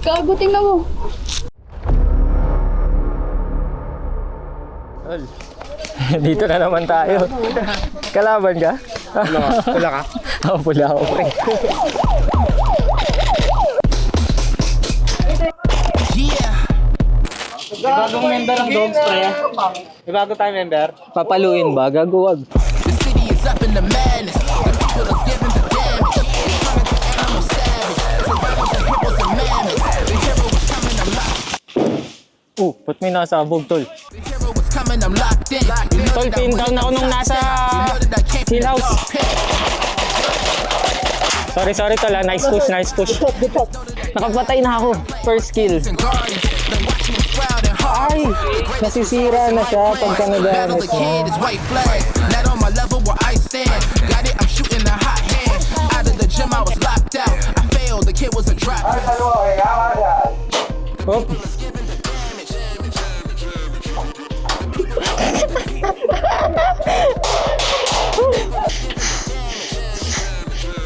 Gago, tingnan mo. Dito na naman tayo. Kalaban ka? Pula ka? Oo, pula ako, pre. May bagong member ang Dogs, pre. May bago tayo member. Papaluin ba? Gaguwag. The city is up in the madness. The people that's giving the damage. They turn into animal savage. Survivors and hippos and mammoths. The hero was coming, I'm locked. Ba't may nasabog, tol? The hero was coming, I'm locked in. You know Tol, that I pin went down ako nung nasa You know that I came from hill the house. pit. Sorry, tol. Nice push, nice push. Nakapatay na ako. First kill. And guardians. Then watch me sprout and hard. Ay! Nasisira na siya pagka Battle nagamit the mo. kid is white flag. Not on my level where I stand. Got it, I'm shooting a hot hand. Out of the gym, I was locked out. I failed, the kid was a drop. Oh.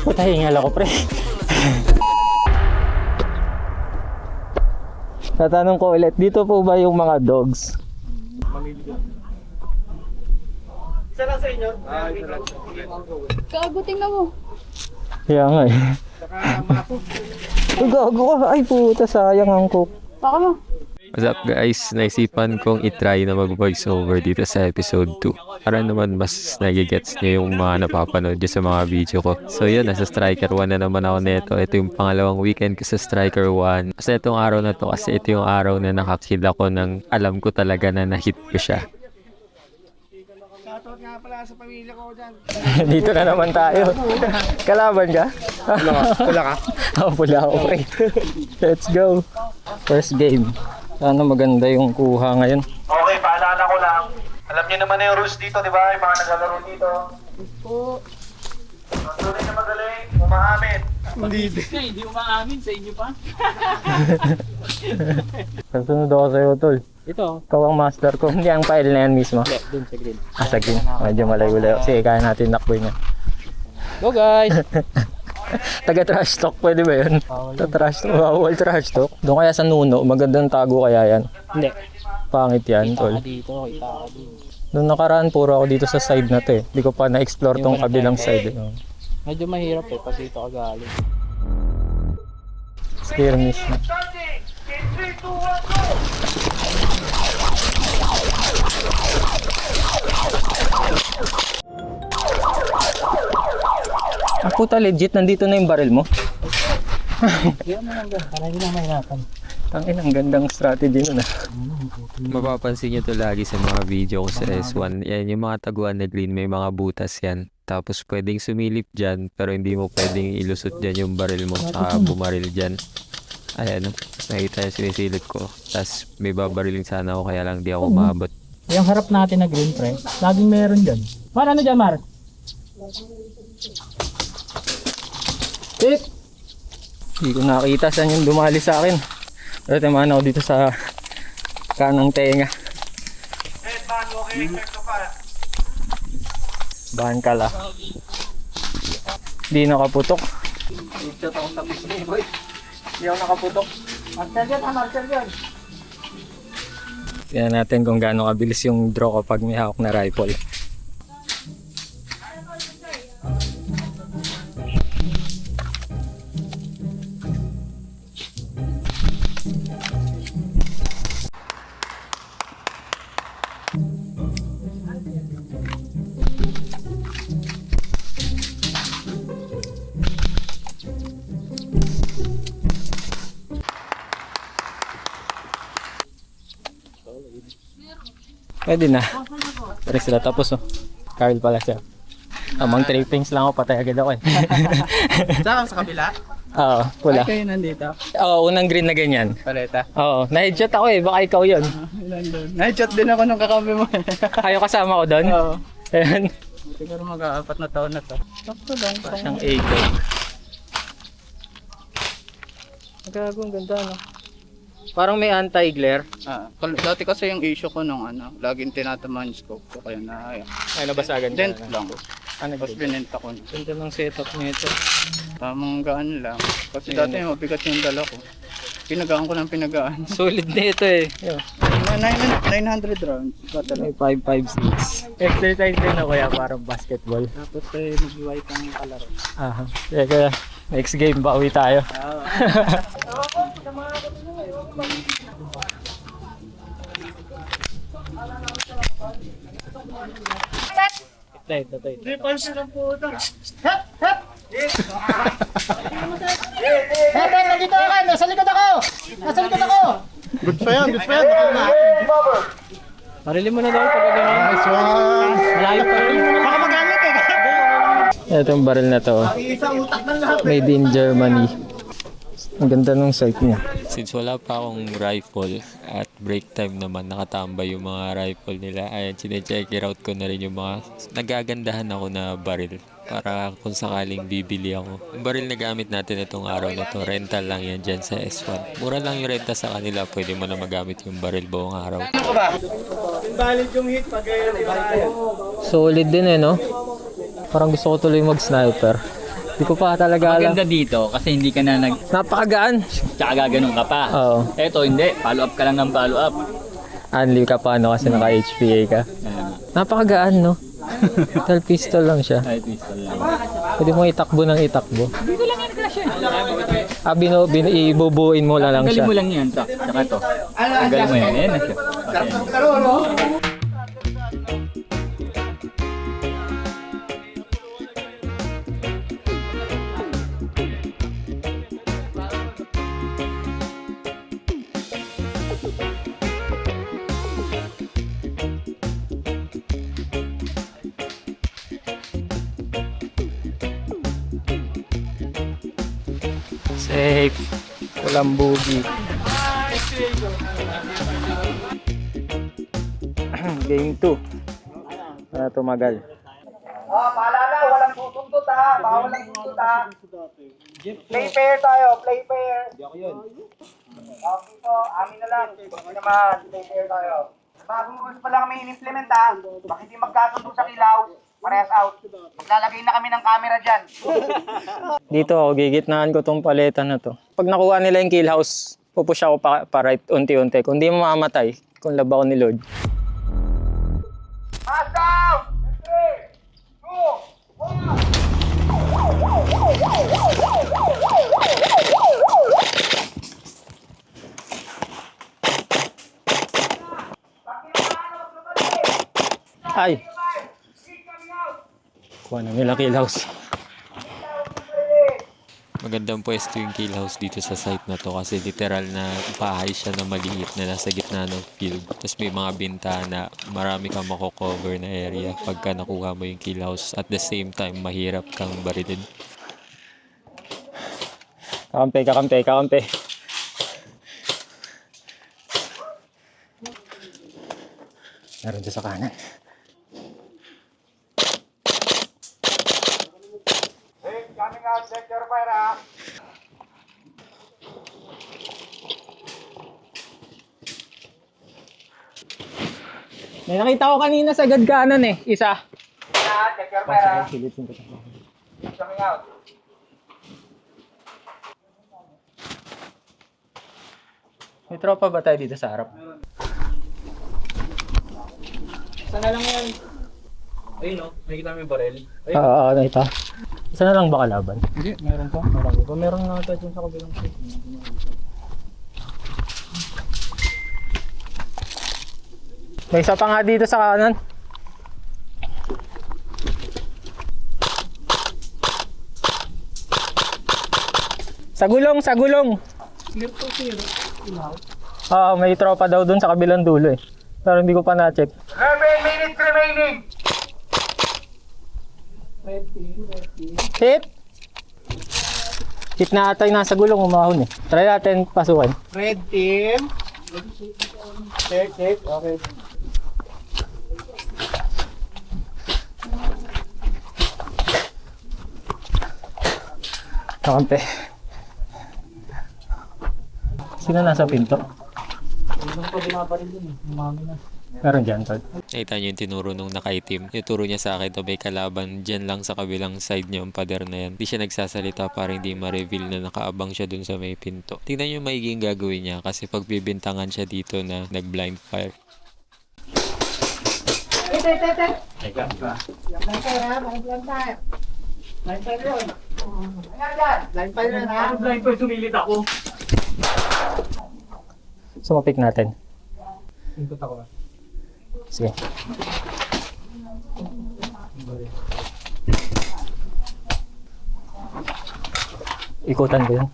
Patahingal ako, pre. Tatanong ko ulit, dito po ba yung mga dogs? Isa lang sa inyo? Gago, tingnan mo. Kaya nga eh. Uy, gago ka. Ay puta, sayang ang cook. Baka mo. What's up guys? Naisipan kong itry na mag-voice over dito sa episode 2 para naman mas nagigets nyo yung mga napapanood nyo sa mga video ko. So yun, nasa Striker 1 na naman ako neto. Ito yung pangalawang weekend ko sa Striker 1. Kasi itong araw na to, kasi ito yung araw na nakakill ako ng alam ko talaga na na-hit ko siya. Shoutout nga pala sa pamilya ko dyan. Dito na naman tayo. Kalaban ka? Pula ka? Oo, pula ako, pre. Let's go. First game. Sana maganda yung kuha ngayon. Okay, paalala ko lang. Alam niyo naman na yung rules dito, di ba? Yung mga naglalaro dito. Ang tunay na magaling, umaamin. Kasunod ako sa'yo, tol. Ito. Ikaw ang master ko. Hindi ang file na yan mismo. Dun sa green. Sa green. Medyo malayo-layo. Sige, kaya natin nakboy niya. Go guys! Taga trash talk, pwede ba yun? Trash talk. Bawal trash talk. Doon kaya sa Nuno, magandang tago kaya yan. Hindi. Pangit yan, tol. Dito, kita ka dito. Doon nakaraan, puro ako dito sa side na to eh. Hindi ko pa na-explore tong kabilang side. Eh. Medyo mahirap eh, pag dito ka galing. Skirmish na. Starting! In 3, 2, 1, go! Ah, puta, legit, nandito na yung baril mo. Yan mo lang ba? Para hindi na mahirapan. Tangin, ang gandang strategy nun ah. Mapapansin nyo to lagi sa mga video ko sa S1. Yan, yung mga taguan na green, may mga butas yan. Tapos pwedeng sumilip dyan, pero hindi mo pwedeng ilusot dyan yung baril mo tsaka bumaril dyan. Ayan, nakita yung sinisilip ko. Tapos may babariling sana ako, kaya lang di ako maabot. Yung harap natin na green, pre. Laging meron dyan. Mar, ano dyan, Mar? Hit! Hindi ko nakita saan yung dumali sa akin. Pero timaan ako dito sa kanang tenga. Head man, okay, effect ka pa. Bahan ka la. Hindi nakaputok. Hindi ako nakaputok. Marshal dyan, marshal dyan. Tingnan natin kung gaano kabilis yung draw kapag may hawak na rifle. Pwede na. Pwede sila tapos oh. Carl pala siya. Amang trippings lang ako, patay agad ako eh. Saan sa kabila? Oo, pula. Kayo nandito. Oo, unang green na ganyan. Paleta. Oo, na-headshot ako eh, baka ikaw yun. Na-chat din ako nung kakampi mo. Ayaw kasama ko doon. Oo. Ayan. Siguro mag-4 na taon na to. Sakto lang. Siyang eagle. Gago, ang ganda no. Parang may anti-glare. Dati kasi yung issue ko nung laging tinatamaan yung scope ko kaya na Ay, nabasagan dent ka na. lang. Ano Tapos binenta ko na. Ganda ng setup nito. Tamang gaan lang. Kasi dati mabigat yung dala ko. Pinagaan ko ng pinagaan. Solid nito eh. 900 rounds. Battle. 556. Exercise din na kuya, parang basketball. Tapos mag-wipe ang kalaro. Aha. Kaya next game, bawi tayo. Ito. Good pa yan. Marilin mo na daw pag gano'n. Nice one. Malayo pa rin. Baka magamit eh. Itong baril na to, made in Germany. Ang ganda ng sight niya. Since wala pa akong rifle at break time naman, nakatambay yung mga rifle nila. Ayan, sinecheck out ko na rin yung mga nagagandahan ako na baril para kung sakaling bibili ako. Yung baril na gamit natin itong araw na to, rental lang yan dyan sa S1. Mura lang yung renta sa kanila, pwede mo na magamit yung baril buong araw. Solid din eh, no? Parang gusto ko tuloy mag-sniper. Hindi ko pa talaga alam. Maganda dito kasi hindi ka na Napakagaan. tsaka gaganon ka pa. Oo. Eto hindi, follow up ka lang ng follow up. Unli ka pa, no? Kasi naka-HPA ka. Napakagaan, no? Tal pistol lang siya. Ay, pistol lang. Pwede mo itakbo ng itakbo. Ibubuin mo lang Tanggalin siya. mo lang yan, to. Tsaka to. Tanggalin mo yan. Ayan na siya. Okay. Safe. Walang bugi. Game 2. Para tumagal. Paalala, walang susundot ha. Bawal ang susundot ha. Play fair tayo, play fair. Hindi ako yun. Okay po, amin na lang. Hindi naman, play fair tayo. Bagong rules pa lang kami in-implement ha. Bakit hindi magkasundo sa kilaw? Parehas out. Maglalagay na kami ng camera dyan. Dito ako, gigitnaan ko tong paleta na to. Pag nakuha nila yung kill house, pupush ako pa right unti-unti. Kung di mo mamamatay, kung laba ko ni Lord. Pass down! 3, 2, 1. Ay! Kuha na nila kill house. Magandang pwesto yung kill house dito sa site na to kasi literal na bahay siya na maliit na nasa gitna ng field. Tapos may mga bintana, marami kang mako-cover na area pagka nakuha mo yung kill house. At the same time, mahirap kang barilin. Kakampi. Meron doon sa kanan. Coming out, check your fire ha. May nakita ko kanina sa kanan eh. Isa. Check your fire ha. Coming out. May tropa ba tayo dito sa harap? Sana lang yan. Ayun o, nakikita mo yung barel. Oo, nakita. Isa na lang ba kalaban? Hindi, meron pa. Marami pa. Meron na ata dyan sa kabilang side. May isa pa nga dito sa kanan. Sa gulong. Clear to zero. Oo, may tropa daw dun sa kabilang dulo eh. Pero hindi ko pa na-check. 11 minutes remaining. Hit! Hit na ata yung nasa gulong, umahon eh. Try natin pasukan. Red team. Check. Okay. Nakampi. Sino nasa pinto? Hindi pa binabaril dun eh. Umami na. Meron dyan, tol. Nakita niyo yung tinuro nung nakaitim. Ituro niya sa akin na may kalaban dyan lang sa kabilang side niya yung pader na yan. Hindi siya nagsasalita para hindi ma-reveal na nakaabang siya dun sa may pinto. Tingnan niyo yung maiging gagawin niya kasi pag bibintangan siya dito na nag-blind fire. Sumapik natin. Sige. Ikutan ko yun.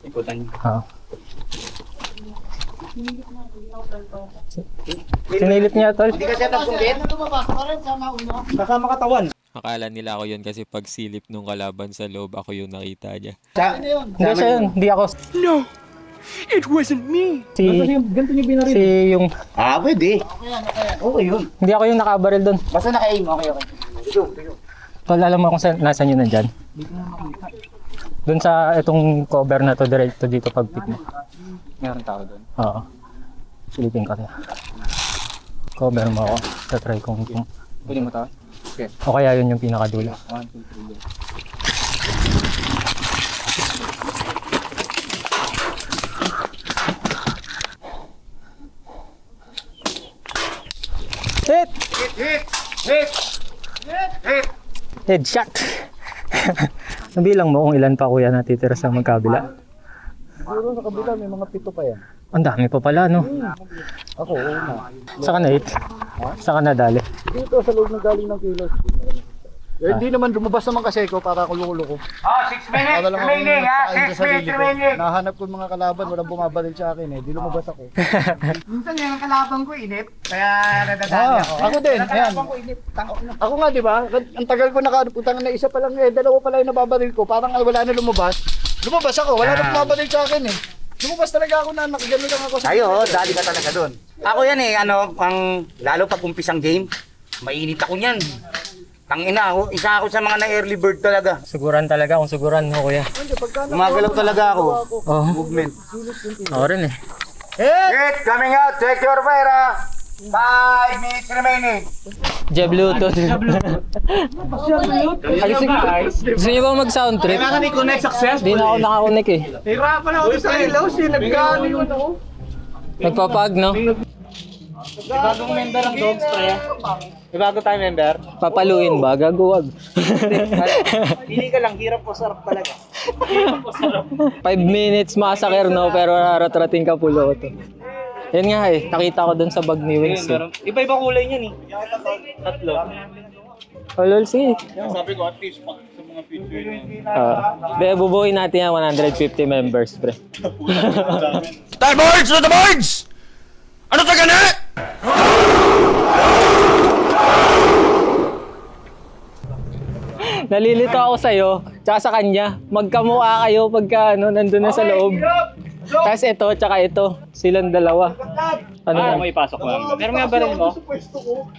Ikutan niyo. Oo. Sinilip niya, tol. Hindi ka siya nagpunggit? Kasama katawan. Akala nila ako yun kasi pag silip nung kalaban sa loob, ako yung nakita niya. Hindi siya yun. Hindi ako. No! It wasn't me! Ganito niyo binaril. Si yung... Pwede. Okay yun. Hindi ako yung nakabaril doon. Basta naka-aim, okay. Tol, alam mo kung nasan yun nandyan? Doon sa itong cover na to, diretso dito pag pick mo. Meron tao doon. Oo. Silipin ko rin. Cover mo ako. Tatry kong yung... Pwede mo tao? Okay. O kaya yun yung pinakadulo. 1, 2, 3, go. Hit! Hit! Headshot! Nabilang mo kung ilan pa kuya natitira sa magkabila. Siguro sa kabila may mga 7 pa yan. Ang dami pa pala, no? Ako, una. Saka na 8. Saka na dali. Dito sa loob ng galing ng kilos. Hindi naman lumabas naman kasi ko para kulukulo ko. 6 minutes remaining ha! 6 minutes remaining! Nahanap ko yung mga kalaban, walang bumabalil sa akin eh. Di lumabas ako. Minsan yung kalabang ko inip, kaya nadadali ako. Ako din, ayan. Kalabang ko inip, tangok na. Ako nga, di ba? Ang tagal ko nakaputang na isa pa lang eh. Dalawa pa lang yung nababaril ko. Parang wala na lumabas. Lumabas ako, wala na bumabaril sa akin eh. Lumabas talaga ako na nakagano lang ako sa... Tayo, dali ka talaga doon. Ako yan eh, lalo pag umpisang game, mainit ako niyan. Tangina ako, isa ako sa mga na-early bird talaga. Suguran talaga kung suguran mo kuya. Gumagalaw talaga ako. Oh. Movement. Ako rin eh. Hit! Coming out! Check your fire ha! 5 minutes remaining. Jeb Bluetooth. Gusto niyo ba mag-sound trip? connect success. Hindi na ako nakakonek eh. Hirapan ako sa ilaw, sinagkano yun ako. Nagpapag, no? Bagong member ang dog spray. May bago tayo member. Papaluin ba? Gaguwag. Pili ka lang, hirap o sarap talaga. 5 minutes masakir, no? Pero naratrating ka pulo to. Yan nga eh. Nakita ko dun sa bag ni Wings. Eh. Iba-iba kulay niyan eh. Tatlo. Oh, lol, sige. Sabi ko at least pag sa mga picture niya. Hindi, bubuhin natin yan 150 members, pre. Starboards to the boards! Ano taga na? Nalilito ako sa'yo, tsaka sa kanya. Magkamukha kayo pagka nandun na sa loob. Tapos ito, tsaka ito. Silang dalawa. Ano yan? May pasok lang. Pero nga baril mo,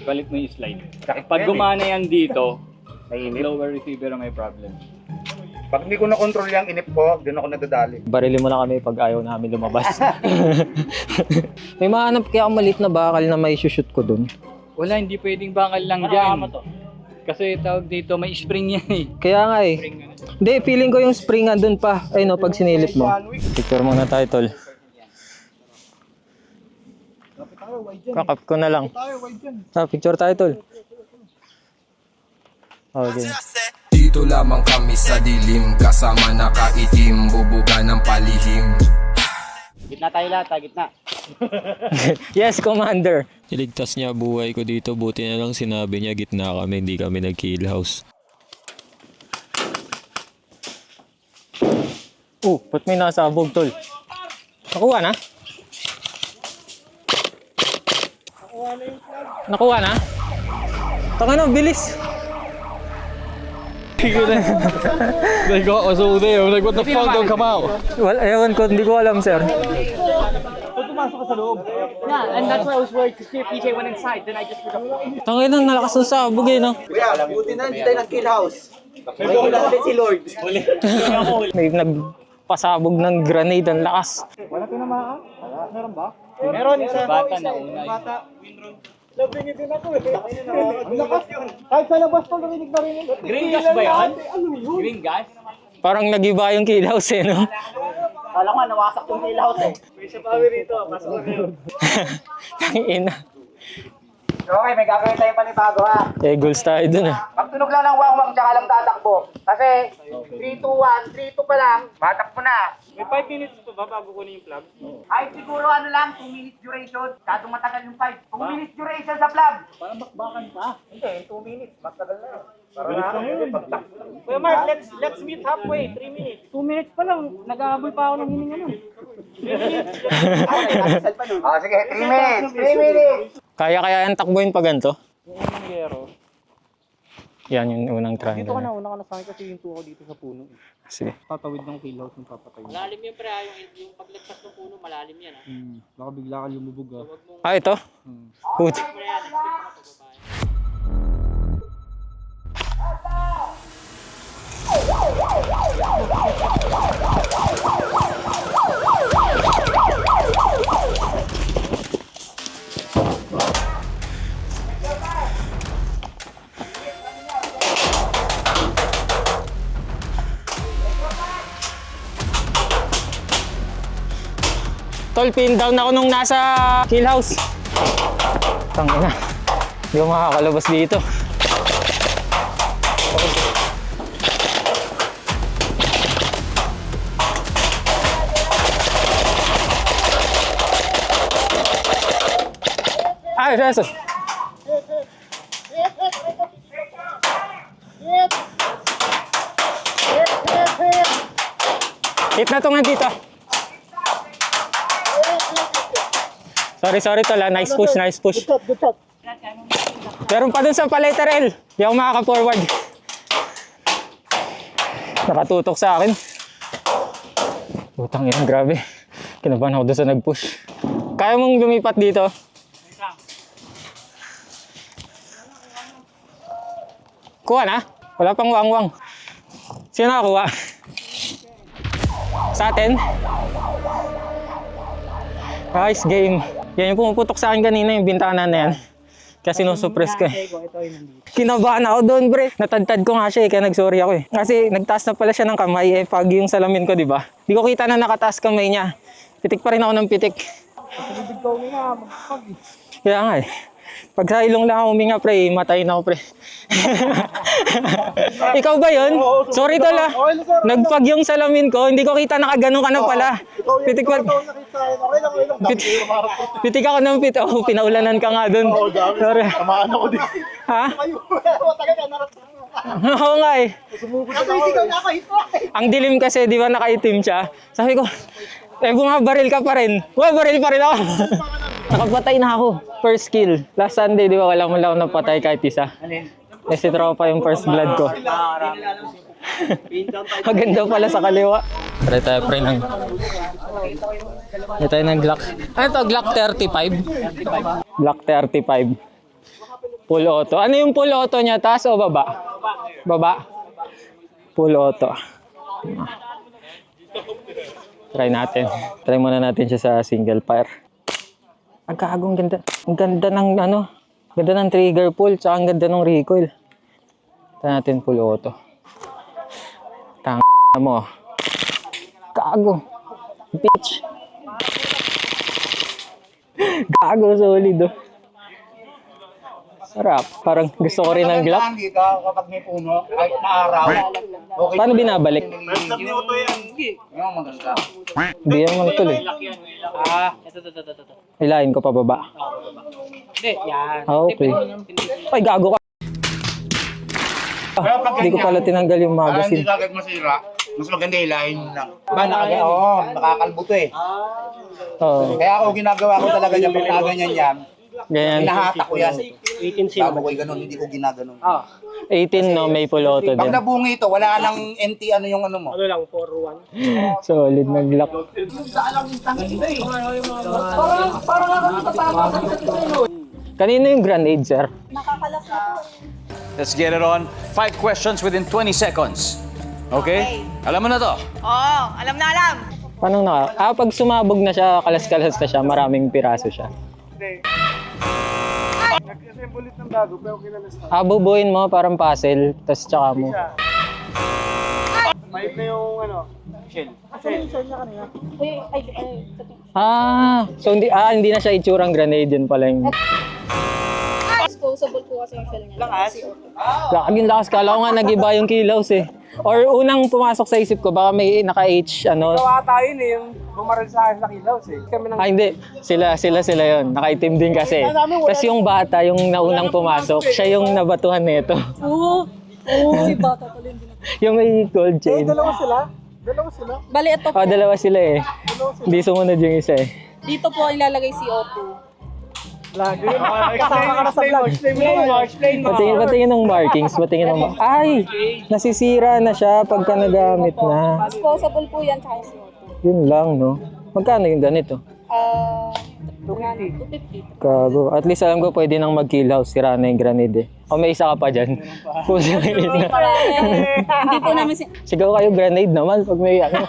balik mo yung slide. Pag gumana yan dito, lower receiver ang may problem. Pag hindi ko na-control yung inip ko, doon ako nadadali. Barili mo na kami pag ayaw namin lumabas. May mahanap kaya akong maliit na bakal na may shoot ko dun. Wala, hindi pwedeng bakal lang dyan. Kasi tawag dito, may spring yan eh. Kaya nga eh. Hindi, feeling ko yung spring andun pa. Ay no, pag sinilip mo. Picture muna tayo, tol. Kakap ko na lang. Picture tayo, tol. Okay. Dito lamang kami sa dilim, kasama nakaitim, bubuga ng palihim. Gitna tayo lahat, gitna. Yes, Commander. Iligtas niya buhay ko dito, buti na lang sinabi niya gitna kami, hindi kami nag-kill house. Ba't may nasabog, tol? Nakuha na? Nakuha na? Tangina, bilis. They got us all there. Like, what the fuck? Don't come out. Well, ewan ko, hindi ko alam, sir. Yeah, and that's why I was worried because PJ went inside, then I just picked up. Tangina, nalakas ng sabog eh, no? Kuya, buti na hindi tayo nag-kill house. May kill house din si Lord. May Pasabog ng grenade ang lakas. Wala tinamaan? Wala. Meron ba? Meron, isa. Bata na una. Bata. Nabingi din ako eh. Ang lakas. Kahit sa labas pa, narinig na rin. Green gas ba yan? Green gas? Parang nag-iba yung kilaws eh, no? Kala ko, nawasak yung ilaw eh. May isa pa rito. Pasok ko rin. Tangina. Okay, may gagawin tayong panibago ha. Eh, goals tayo dun ah. Pag tunog lang ng wang-wang, tsaka lang tatakbo. Kasi 3, 2, 1, 3, 2 pa lang, matakbo na. May 5 minutes pa ba bago kunin yung plug? Ay siguro ano lang, 2 minutes duration. Kadong matagal yung 5. 2 minutes duration sa plug. Parang bakbakan pa. Hindi, 2 minutes. Matagal na. Kuya Mark, let's meet halfway. 3 minutes. 2 minutes pa lang. Nag-ahabol pa ako ng hininga nun. Oh, sige, 3 minutes. 3 minutes. Kaya yung takbuhin pa ganito? Yung unang yero. Yan yung unang Dito ka triangle. na, una ka na sa akin kasi yung tuko dito sa puno. Sige. Tatawid ng kilaw yung papatay. Malalim yan pre, yung paglagpas ng puno, malalim yan ah. Baka bigla ka lumubog ah. Ah, ito? Put. Tol, pin down ako nung nasa kill house. Tangina. Hindi ko makakalabas dito. Ay, eso. Hit na to nga dito. Sorry tol, nice push. Good shot. Meron pa dun sa letter L. Hindi ako makaka-forward. Nakatutok sa akin. Putang ina, grabe. Kinabahan ako dun sa nag-push. Kaya mong lumipat dito? Kuha na? Wala pang wang-wang. Sino nakakuha? Sa atin? Nice game. Yan yung pumuputok sa akin kanina, yung bintana na yan. Kasi sinusupress ko eh. Kinabahan ako doon, pre. Natadtad ko nga siya eh, kaya nag-sorry ako eh. Kasi nagtaas na pala siya ng kamay eh, pag yung salamin ko, di ba? Di ko kita na nakataas kamay niya. Pitik pa rin ako ng pitik. Kaya nga eh. Pag sa ilong lang ako huminga, pre, matay na ako, pre. Ikaw ba yun? Sorry tol ah. Nagpag yung salamin ko, hindi ko kita nakaganon ka na pala. Pitik pa. Pitik ako ng pitik. Oh, pinaulanan ka nga dun. Sorry. Tamaan ako din. Ha? Tagal ka, Oo nga eh. Sigaw na ako, hito. Ang dilim kasi, di ba nakaitim siya? Sabi ko, bumabaril ka pa rin. Bumabaril pa rin ako. Nakapatay na ako. First kill. Last Sunday, di ba, wala mo lang ako napatay kahit isa. Eh, si Tropa yung first blood ko. Maganda pala sa kaliwa. Try tayo pre ng... Try tayo ng Glock. Ano to? Glock 35? Glock 35. Full auto. Ano yung full auto niya? Taas o baba? Baba. Full auto. Try natin. Try muna natin siya sa single fire. Ang kagong ganda. Ang ganda ng ano. Ganda ng trigger pull. Tsaka ang ganda ng recoil. Try natin full auto. Tang mo. Gago. Bitch. Gago, solid oh. Sarap. Parang gusto ko rin ng Glock. Dito kapag may puno, kahit na araw. Okay. Paano binabalik? Yung maganda. Hindi yan man tuloy. Ito. Hilahin ko pababa. Hindi, yan. Okay. Ay, gago ka. Hindi ko pala tinanggal yung Para hindi magazine. kagad masira, mas maganda hilahin lang. Oo, nakakalbo to eh. Oo. Kaya ako ginagawa ko talaga niya, pag ganyan yan, Ganyan. hinahata ko yan. Bago ko'y ganun, hindi ko ginaganon. 18 no, may full auto Pag din. nabungi ito, wala ka ng NT, ano yung ano mo? Solid na Glock. Kanino yung grenade, sir? Let's get it on. 5 questions within 20 seconds. Okay? Alam mo na to? Oo, alam na alam. Paano pag sumabog na siya, kalas-kalas na siya, maraming piraso siya. Nag-assemble ng bago, pero kinalas na. Bubuin mo, parang puzzle, tas tsaka mo. May na yung ano, shell. So hindi na siya itsurang grenade, yun pala yung... Disposable po kasi yung shell niya. Laging lakas, kala ko nga nag-iba yung kilaws eh. Or unang pumasok sa isip ko, baka may naka-H, ano. Gawa tayo yung bumaril sa akin sa kilaws eh. Kami nang... Hindi. Sila yun. Nakaitim din kasi. Tapos yung bata, yung naunang pumasok, siya yung nabatuhan nito. Oo, yung bata pala yung Yung may gold chain. Dalawa sila? Bali, ito po. Dalawa sila eh. Hindi sumunod yung isa eh. Dito po ilalagay CO2. Lagi. Kasama ka na sa vlog. Explain mo. Patingin ng markings. Ay! Nasisira na siya pagka nagamit na. Disposable po yan, tsaka yung CO2. Yun lang, no? Magkano yung ganito? 250. Kago. At least alam ko pwede nang mag-kill house. Sira na yung grenade eh. O may isa ka pa dyan. Hindi po namin Sigaw kayo grenade naman pag may ano.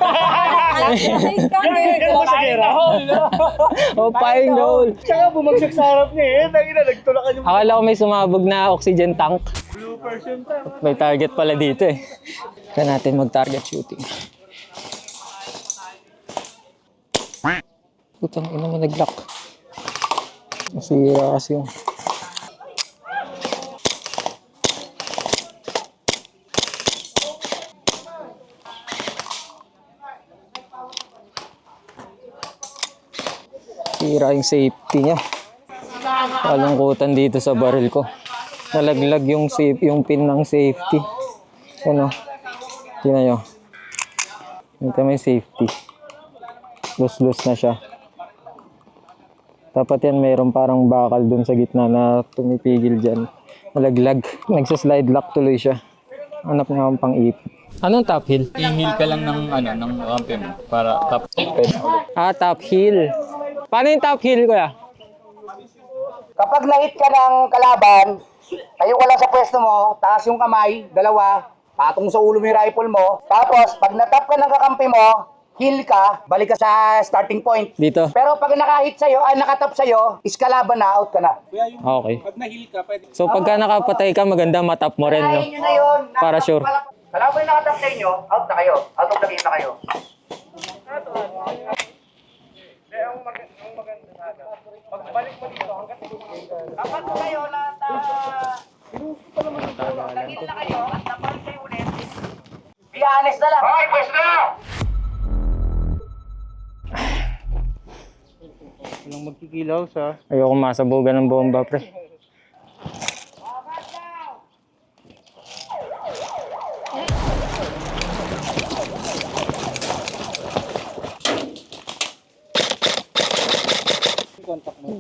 Firing the hole. Tsaka bumagsak sa harap niya eh. Nagtulakan yung... Akala ko may sumabog na oxygen tank. May target pala dito eh. Kaya natin mag-target shooting. Putang ina mo nag-lock. Masira kasi yung... Sira yung safety niya. Kalungkutan dito sa baril ko. Nalaglag yung pin ng safety. Ano? Tingnan nyo. Ito may safety. Loose na siya. Dapat yan mayroong parang bakal dun sa gitna na tumipigil dyan. Nalaglag. Nagsaslide lock tuloy siya. Hanap niya akong pang-ipit. Anong top hill? I-heal ka lang ng rampe mo para top. Top hill. Paano yung top hill, kuya? Kapag na-hit ka ng kalaban, tayo ka lang sa pwesto mo, taas yung kamay, dalawa, patong sa ulo mo yung rifle mo. Tapos, pag natap ka ng kakampi mo, heal ka, balik ka sa starting point. Dito? Pero pag nakatap sa'yo, is kalaban na, out ka na. Okay. Pag na-heal ka, pwede. So pagka nakapatay ka, maganda matap mo rin, no? Kalahin nyo na yun. Para sure. Kalaban yung nakatap sa inyo, out na kayo. Out of the game na kayo. Pagbalik mo dito, hanggang kapag kayo nagil na kayo at napalik kayo ulit, be honest na lang. Okay, pwes na! Walang magkikilaw sa... Ayoko masabugan ng bomba, pre.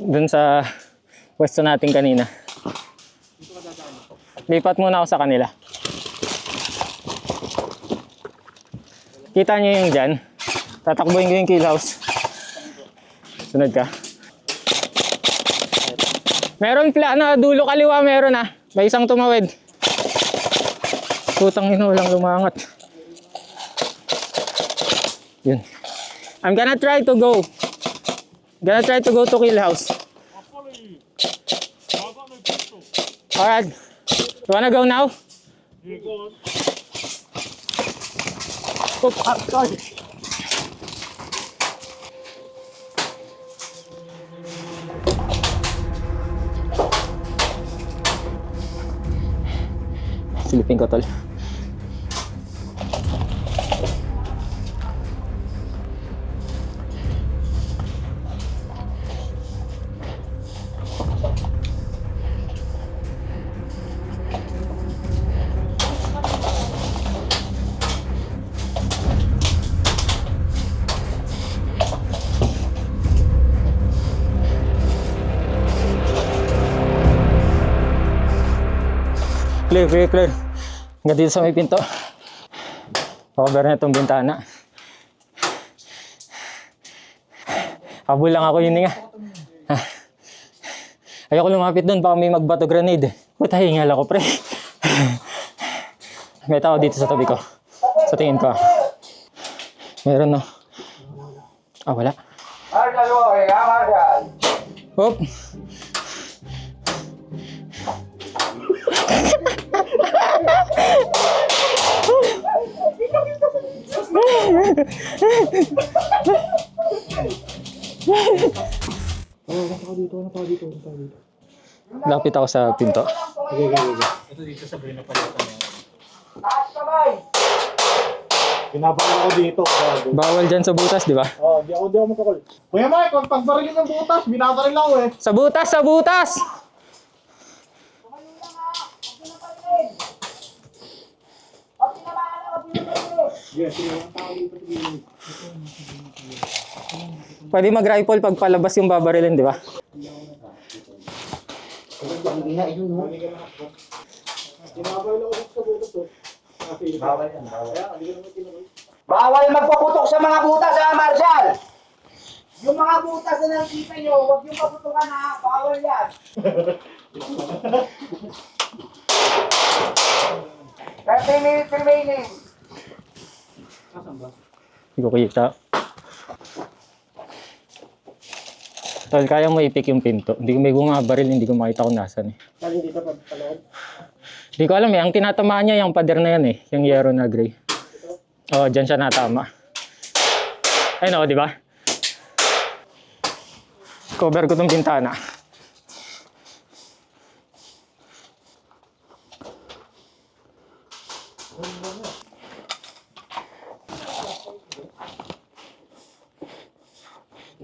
Dun sa pwesto natin kanina. Lipat muna ako sa kanila. Kita nyo yung dyan. Tatakbuhin ko yung kill house. Sunod ka. Meron dulo kaliwa meron ah. May isang tumawid. Putang ina, walang lumangat. Yun. I'm gonna try to go to kill house. Alright. You wanna go now? Sorry. Silipin ko tol. Clear. Hanggang dito sa may pinto. Cover na itong bintana. Habol lang ako yun nga. Ayoko lumapit doon, baka may magbato grenade. Puta, hingal ako, pre. May tao dito sa tabi ko. Sa tingin ko. Meron no. Ah, wala. Marshal, okay ha, Marshal? Hop. Lapit ako sa pinto. Taas kamay! Binabahan ako dito. Bawal dyan sa butas, di ba? Di ako makakul. Kuya Mike, kung pagbarilin ng butas, binabaril ako eh. Sa butas, sa butas! Pwede mag-rifle pag palabas yung babarilin, di ba? Bawal magpaputok sa mga butas ha, Marshal! Yung mga butas na nakikita nyo, huwag yung paputukan ha, bawal yan! Thirty minutes remaining. Hindi ko kita. Tol, kaya mo ipik yung pinto. Hindi ko may bumabaril, hindi ko makita kung nasan eh. Galing dito pa panood. Hindi ko alam eh, ang tinatamaan niya yung pader na yan eh. Yung yero na gray. Oo, dyan siya natama. Ayun o, di ba? Cover ko tong bintana.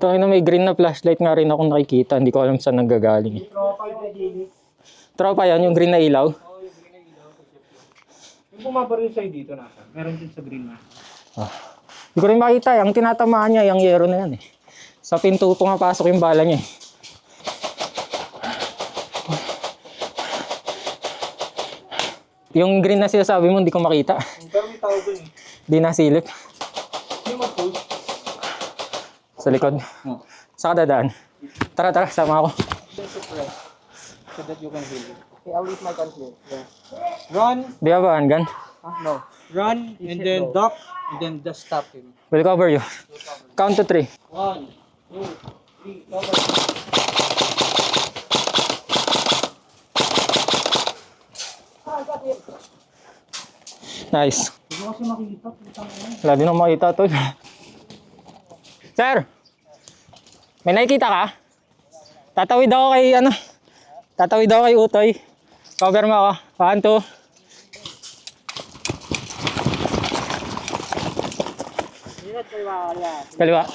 Ito na may green na flashlight nga rin akong nakikita. Hindi ko alam saan nanggagaling. Tropa yan, yung green na ilaw. Yung bumabaril sa'yo dito nasa, meron din sa green na. Hindi ko rin makita. Ang tinatamaan niya, yung yero na yan eh. Sa pinto pumapasok yung bala niya eh. Yung green na sinasabi mo, hindi ko makita. Pero may tao dun eh. Di nasilip. Yung mag-push. Sa likod. Saan ka dadaan? Tara, tara, sama ako. So that you can heal it. Okay, I'll leave my gun here. Yeah. Run! Di ba ba, gun? No. Run, and then duck, and then just stop him. We'll cover you. Count to 3. 1, 2, 3, cover. Nice. Hindi ko kasi makita. Wala din akong makita, tol. Sir! May nakikita ka? Tatawid ako kay, tatawid ako kay Utoy. Cover mo ako. 1, 2. Kaliwa.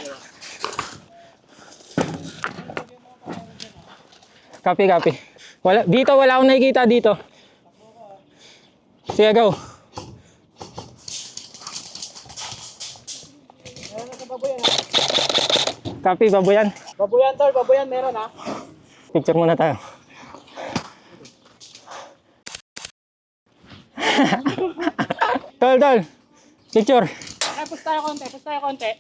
Copy, copy. Dito, wala akong nakikita dito. Sige, go. Copy, baboyan. Baboyan, tol. Baboyan, meron ha. Picture muna tayo. Tol. Picture. Tapos tayo konti.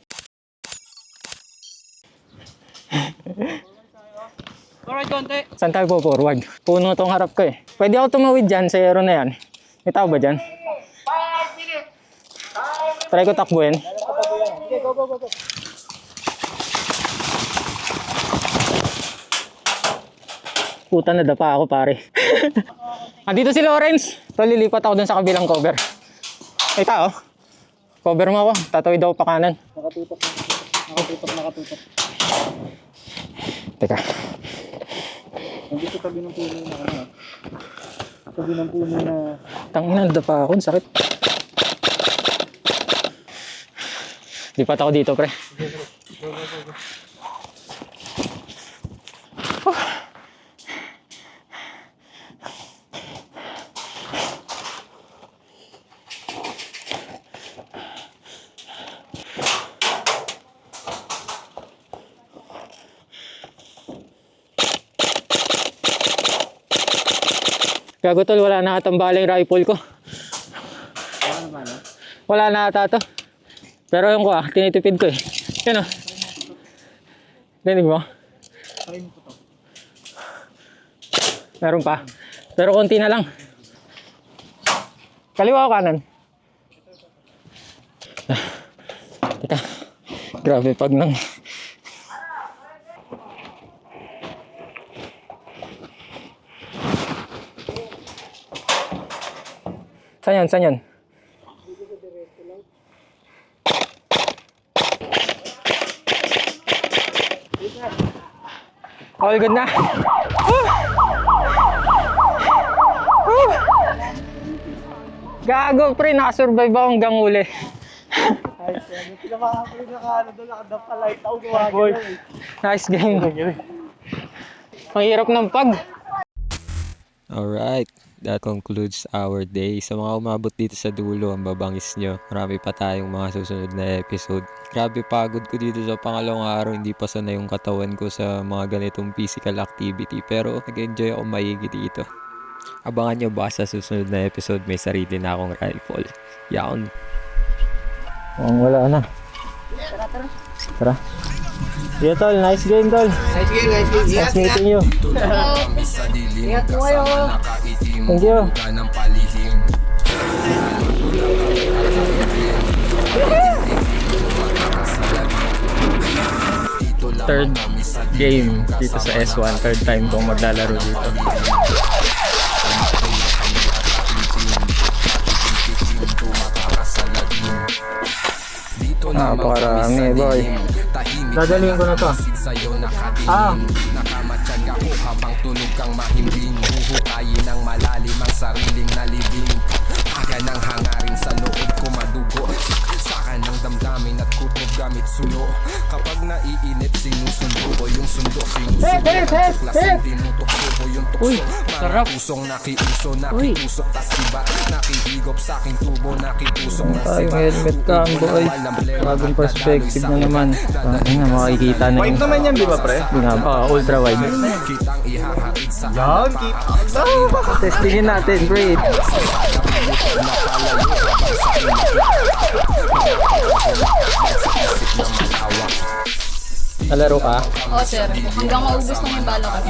Alright, konti. Saan tayo po forward? Puno tong harap ko eh. Pwede ako tumawid dyan sa aero na yan. May tao ba dyan? 5 minutes. Try ko takbuhin. Okay, go. Puta, nadapa ako pare. Andito si Lawrence. Tol, lilipat ako dun sa kabilang cover. May tao. Cover mo ako. Tatawid ako pa kanan. Nakatutok. Teka. Nandito tabi ng puno na ano. Tabi ng puno na... Tangina, nadapa ako. Ang sakit. Lipat ako dito, pre. Gago tol, wala na atambala yung rifle ko. Wala na ata to. Pero yung ko tinitipid ko eh. Yan o. Rinig mo? Meron pa. Pero konti na lang. Kaliwa o kanan? Grabe pag nang... Saan yan? Saan yan? All good na. Gago pre, nakasurvive ako hanggang uli. Nice game. Ang hirap ng pag. Alright, that concludes our day. Sa mga umabot dito sa dulo, ang babangis nyo. Marami pa tayong mga susunod na episode. Grabe pagod ko dito sa pangalawang araw. Hindi pa sanay yung katawan ko sa mga ganitong physical activity. Pero nag-enjoy ako maigi dito. Abangan nyo ba sa susunod na episode, may sarili na akong rifle. Yaon. Wala na. Tara. Yeah, tol. Nice game, tol. Nice game, nice game. Nice meeting you. Ingat po kayo. Thank you. Third game dito sa S1. Third time kong maglalaro dito. Napakarami, boy. Dadalhin ko na to. Nakamatsyag ako habang tulog kang mahimbing. Huhukayin ng malalim ang sariling nalibing. Aga ng hangarin sa loob ko madugo. Saka ng damdamin at kutob gamit sulo. Kapag naiinip sinusundo ko yung sundo. Sinusundo klaseng tinutukso ko yung tukso. Mga pusong nakiuso, nakitusok tas iba. Nakihigop sa aking tubo, nakitusok na Ay, helmet ka, boy. Bagong perspective na naman. Makikita na White naman yan, di ba pre? ultra wide. kitang ihahatid sa Yan, kita. Testingin natin, great. Nalaro ka? Oo, sir. Hanggang maubos lang yung bala ko.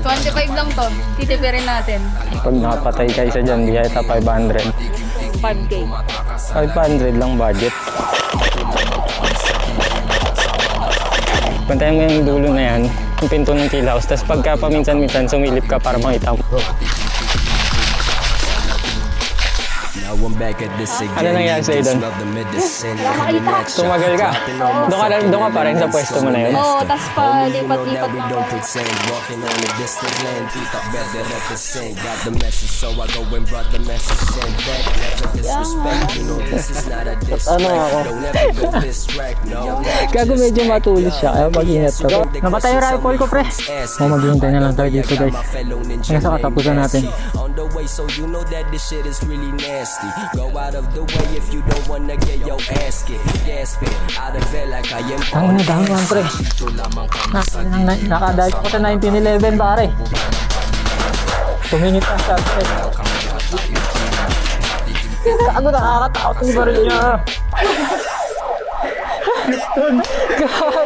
25 lang to. Titipirin natin. Pag nakapatay kayo sa dyan, bigay ito 500. 5K. 500 lang budget. Puntayan mo yung dulo na yan, yung pinto ng kill house. Tapos pagka paminsan-minsan sumilip ka para makita mo. Ano nangyari sa'yo doon? Tumagal ka? Doon ka pa rin sa pwesto mo na yun? Oo, tas pa lipat-lipat na ako. Ano ako? Gago medyo matulis siya, kaya mag-ingat ka. Namatay yung rifle ko, pre. Maghihintay na lang tayo dito, guys. Hanggang sa katapusan natin. Tangin na dami man, pre. Nakadahil ko sa 1911, pare. Tumingit ang shot, pre. Gago, nakakatakot yung baril niya. Gago.